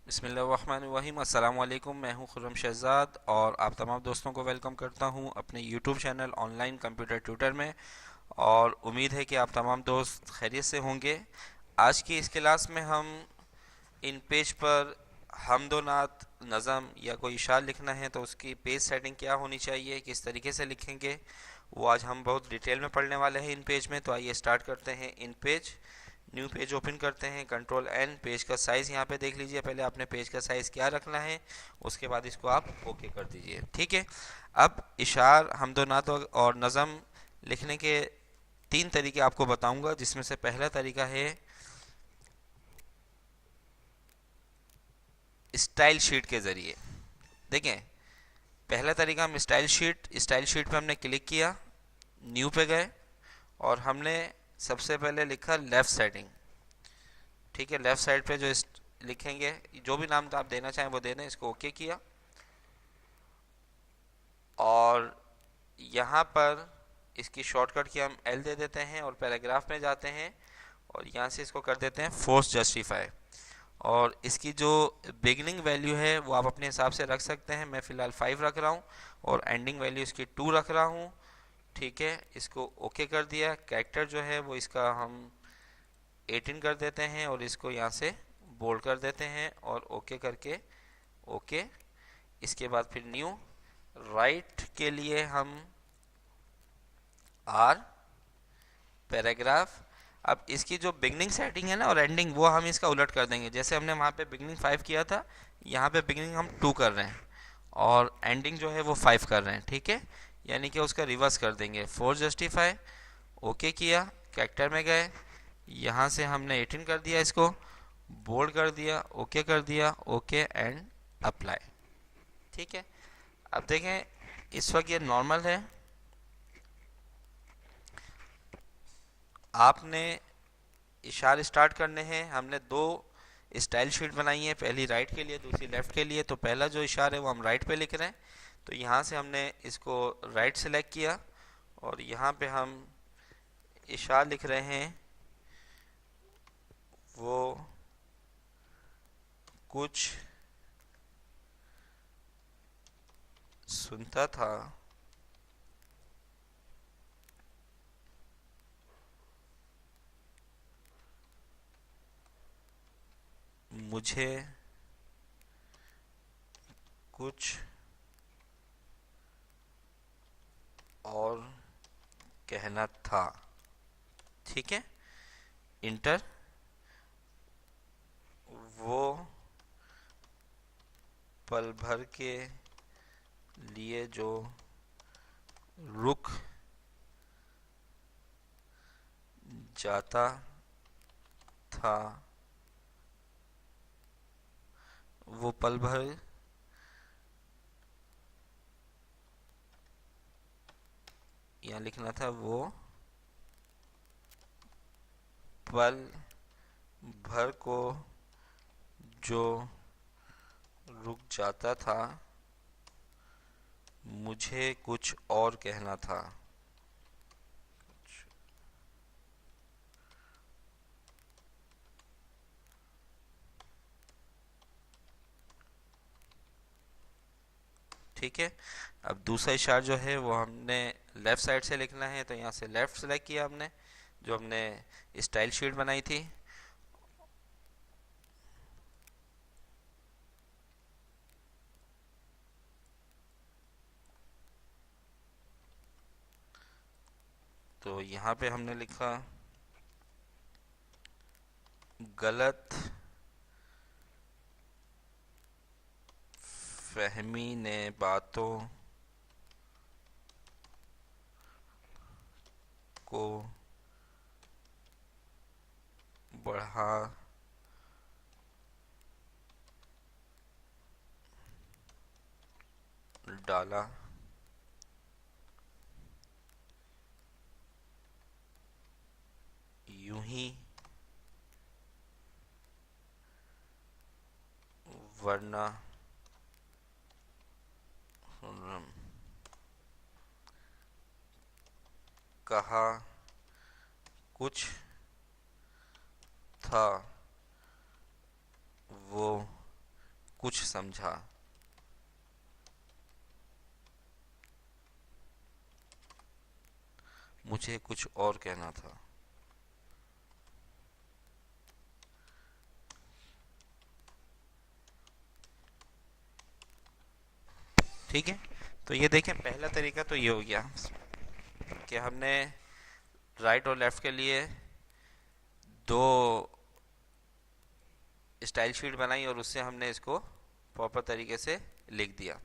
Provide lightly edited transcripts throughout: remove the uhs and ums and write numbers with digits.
बिस्मिल्लाहिर्रहमानिर्रहीम। अस्सलाम वालेकुम। मैं हूं खुर्रम शहज़ाद और आप तमाम दोस्तों को वेलकम करता हूं अपने YouTube channel online computer tutor में। और उम्मीद है कि आप तमाम दोस्त खैरियत से होंगे। आज की इस क्लास में हम इन पेज पर हमदो नात नज़म या कोई इशार लिखना है तो उसकी पेज सेटिंग क्या होनी चाहिए, किस तरीके से लिखेंगे, वो आज हम बहुत डिटेल में पढ़ने वाले हैं इन पेज में। तो आइए स्टार्ट करते हैं। इन पेज, न्यू पेज ओपन करते हैं, कंट्रोल एन। पेज का साइज़ यहाँ पे देख लीजिए, पहले आपने पेज का साइज़ क्या रखना है, उसके बाद इसको आप ओके कर दीजिए। ठीक है। अब इशार हमदो नात और नज़म लिखने के तीन तरीके आपको बताऊंगा, जिसमें से पहला तरीका है स्टाइल शीट के ज़रिए। देखें, पहला तरीका हम स्टाइल शीट पे हमने क्लिक किया, न्यू पे गए और हमने सबसे पहले लिखा लेफ़्ट सेटिंग। ठीक है, लेफ़्ट साइड पे जो लिखेंगे, जो भी नाम आप देना चाहें वो दे दें। इसको ओके किया और यहाँ पर इसकी शॉर्टकट की हम एल दे देते हैं और पैराग्राफ में जाते हैं और यहाँ से इसको कर देते हैं फोर्स जस्टिफाई। और इसकी जो बिगनिंग वैल्यू है वो आप अपने हिसाब से रख सकते हैं। मैं फ़िलहाल 5 रख रहा हूँ और एंडिंग वैल्यू इसकी 2 रख रहा हूँ। ठीक है, इसको ओके कर दिया। कैरेक्टर जो है वो इसका हम 18 कर देते हैं और इसको यहाँ से बोल्ड कर देते हैं और ओके करके ओके। इसके बाद फिर न्यू, राइट के लिए हम आर, पैराग्राफ। अब इसकी जो बिगनिंग सेटिंग है ना और एंडिंग, वो हम इसका उलट कर देंगे। जैसे हमने वहाँ पे बिगनिंग 5 किया था, यहाँ पे बिगनिंग हम 2 कर रहे हैं और एंडिंग जो है वो 5 कर रहे हैं। ठीक है, यानी कि उसका रिवर्स कर देंगे। फोर जस्टिफाई, ओके किया, कैरेक्टर में गए, यहाँ से हमने 18 कर दिया, इसको बोल्ड कर दिया, ओके कर दिया, ओके एंड अप्लाई। ठीक है। अब देखें, इस वक्त ये नॉर्मल है। आपने इशार स्टार्ट करने हैं। हमने दो स्टाइल शीट बनाई है, पहली राइट के लिए, दूसरी लेफ़्ट के लिए। तो पहला जो इशार है वो हम राइट पे लिख रहे हैं, तो यहाँ से हमने इसको राइट सेलेक्ट किया और यहाँ पे हम इशार लिख रहे हैं। वो कुछ सुनता था, मुझे कुछ और कहना था। ठीक है, इंटर। वो पल भर के लिए जो रुक जाता था, वो पल भर, यहाँ लिखना था वो पल भर को जो रुक जाता था, मुझे कुछ और कहना था। ठीक है। अब दूसरा इशार जो है वो हमने लेफ़्ट साइड से लिखना है, तो यहाँ से लेफ़्ट सेलेक्ट किया हमने, जो हमने स्टाइल शीट बनाई थी। तो यहाँ पे हमने लिखा गलत फहमी ने बातों को बढ़ा डाला, यूं ही वरना कहा कुछ था वो कुछ समझा। मुझे कुछ और कहना था। ठीक है, तो ये देखें पहला तरीका तो ये हो गया कि हमने राइट और लेफ्ट के लिए दो स्टाइल शीट बनाई और उससे हमने इसको प्रॉपर तरीके से लिख दिया।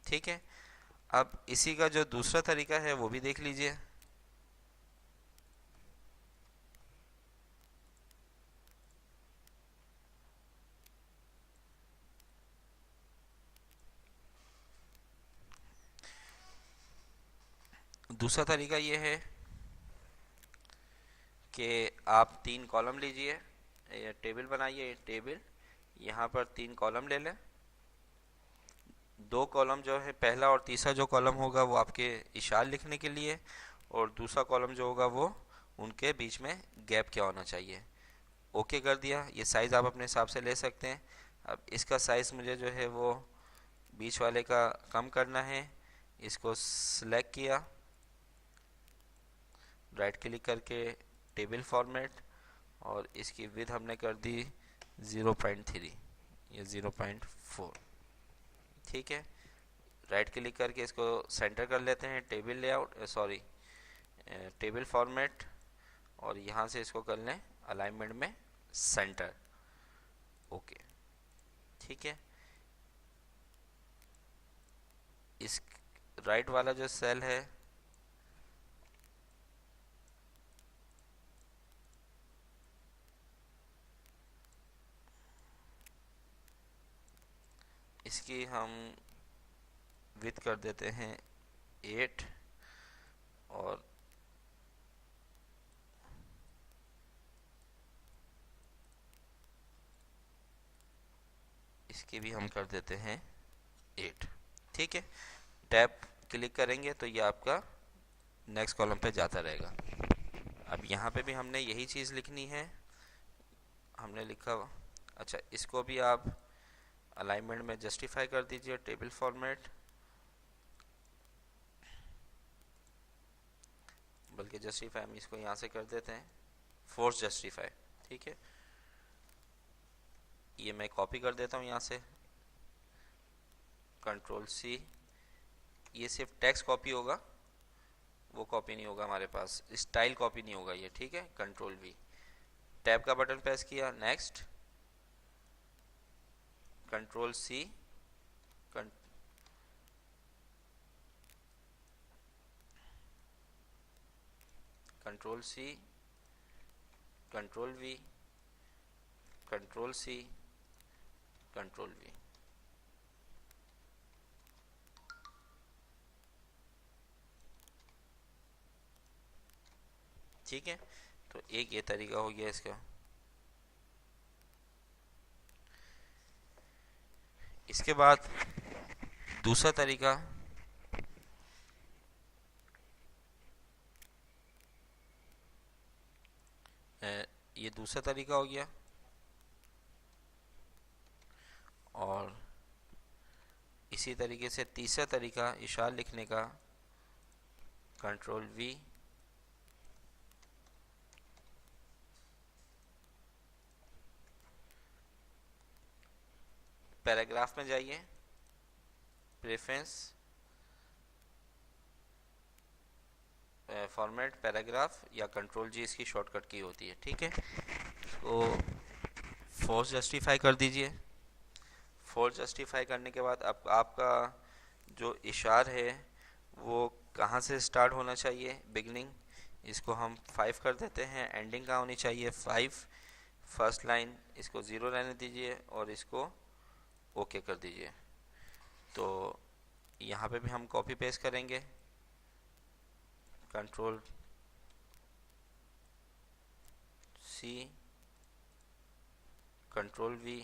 ठीक है, अब इसी का जो दूसरा तरीका है वो भी देख लीजिए। दूसरा तरीका ये है कि आप तीन कॉलम लीजिए या टेबल बनाइए, टेबल यहाँ पर तीन कॉलम ले लें। दो कॉलम जो है, पहला और तीसरा जो कॉलम होगा वो आपके इशार लिखने के लिए, और दूसरा कॉलम जो होगा वो उनके बीच में गैप क्या होना चाहिए। ओके कर दिया। ये साइज़ आप अपने हिसाब से ले सकते हैं। अब इसका साइज़ मुझे जो है वो बीच वाले का कम करना है। इसको सिलेक्ट किया, राइट क्लिक करके टेबल फॉर्मेट, और इसकी विड्थ हमने कर दी 0.3 या 0.4। ठीक है, राइट क्लिक करके इसको सेंटर कर लेते हैं, table layout, sorry table format, और यहाँ से इसको कर लें अलाइनमेंट में सेंटर। ओके, ठीक है। इस राइट वाला जो सेल है इसकी हम विड्थ कर देते हैं 8, और इसकी भी हम कर देते हैं 8। ठीक है, टैब क्लिक करेंगे तो ये आपका नेक्स्ट कॉलम पे जाता रहेगा। अब यहाँ पे भी हमने यही चीज़ लिखनी है। हमने लिखा, अच्छा इसको भी आप अलाइनमेंट में जस्टिफाई कर दीजिए, टेबल फॉर्मेट, बल्कि जस्टिफाई हम इसको यहाँ से कर देते हैं, फोर्स जस्टिफाई। ठीक है, ये मैं कॉपी कर देता हूँ यहाँ से, कंट्रोल सी। ये सिर्फ टेक्स्ट कॉपी होगा, वो कॉपी नहीं होगा हमारे पास, स्टाइल कॉपी नहीं होगा ये। ठीक है, कंट्रोल वी, टैब का बटन प्रेस किया, next, control C, control C, control V, control C, control V. ठीक है, तो एक ये तरीका हो गया इसका। इसके बाद दूसरा तरीका, ये दूसरा तरीका हो गया, और इसी तरीके से तीसरा तरीका इशार लिखने का, कंट्रोल वी, पैराग्राफ में जाइए, प्रेफरेंस, फॉर्मेट पैराग्राफ, या कंट्रोल जी इसकी शॉर्टकट की होती है। ठीक है, तो फोर्स जस्टिफाई कर दीजिए। फोर्स जस्टिफाई करने के बाद अब आपका जो इशार है वो कहाँ से स्टार्ट होना चाहिए, बिगनिंग, इसको हम 5 कर देते हैं। एंडिंग कहाँ होनी चाहिए, 5। फर्स्ट लाइन इसको 0 रहने दीजिए, और इसको ओके कर दीजिए। तो यहाँ पे भी हम कॉपी पेस्ट करेंगे, कंट्रोल सी, कंट्रोल वी,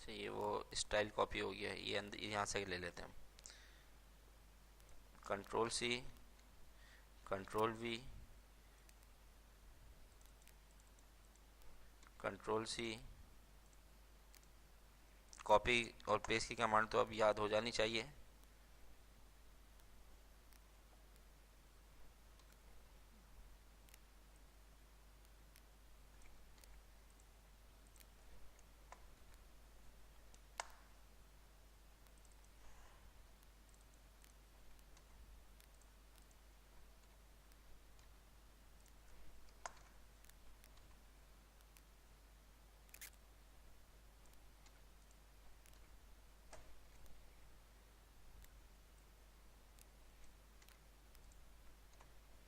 से ये वो स्टाइल कॉपी हो गया है, ये यहाँ से ले लेते हैं हम, control C, control V, control C। Copy और पेस्ट की कमांड तो अब याद हो जानी चाहिए।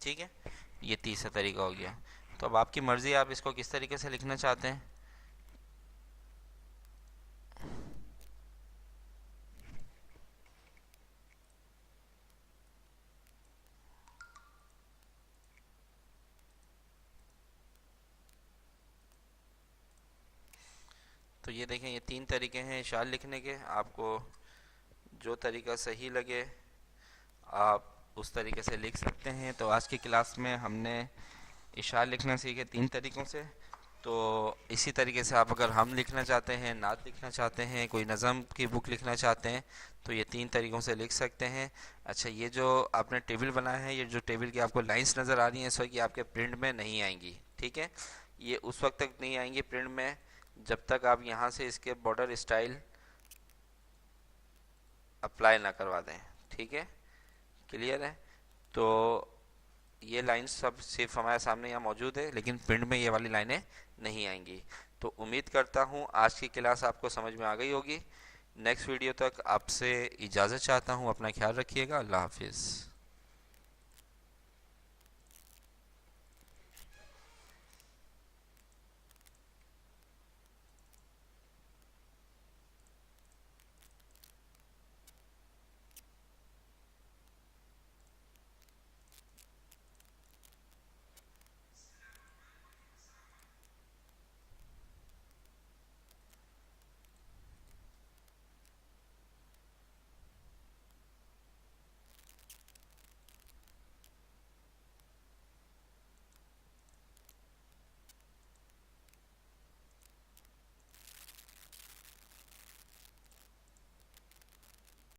ठीक है, ये तीसरा तरीका हो गया। तो अब आपकी मर्ज़ी, आप इसको किस तरीके से लिखना चाहते हैं। तो ये देखें, ये 3 तरीके हैं इशार लिखने के। आपको जो तरीका सही लगे आप उस तरीके से लिख सकते हैं। तो आज की क्लास में हमने इशार लिखना सीखे 3 तरीक़ों से। तो इसी तरीके से आप अगर हम लिखना चाहते हैं, नात लिखना चाहते हैं, कोई नज़म की बुक लिखना चाहते हैं, तो ये 3 तरीक़ों से लिख सकते हैं। अच्छा, ये जो आपने टेबल बनाया है, ये जो टेबल की आपको लाइंस नज़र आ रही हैं, इस वक्त ये आपके प्रिंट में नहीं आएंगी। ठीक है, ये उस वक्त तक नहीं आएंगी प्रिंट में जब तक आप यहाँ से इसके बॉर्डर स्टाइल अप्लाई ना करवा दें। ठीक है, क्लियर है। तो ये लाइंस सब सिर्फ हमारे सामने यहाँ मौजूद है, लेकिन प्रिंट में ये वाली लाइनें नहीं आएंगी। तो उम्मीद करता हूँ आज की क्लास आपको समझ में आ गई होगी। नेक्स्ट वीडियो तक आपसे इजाज़त चाहता हूँ। अपना ख्याल रखिएगा। अल्लाह हाफिज़।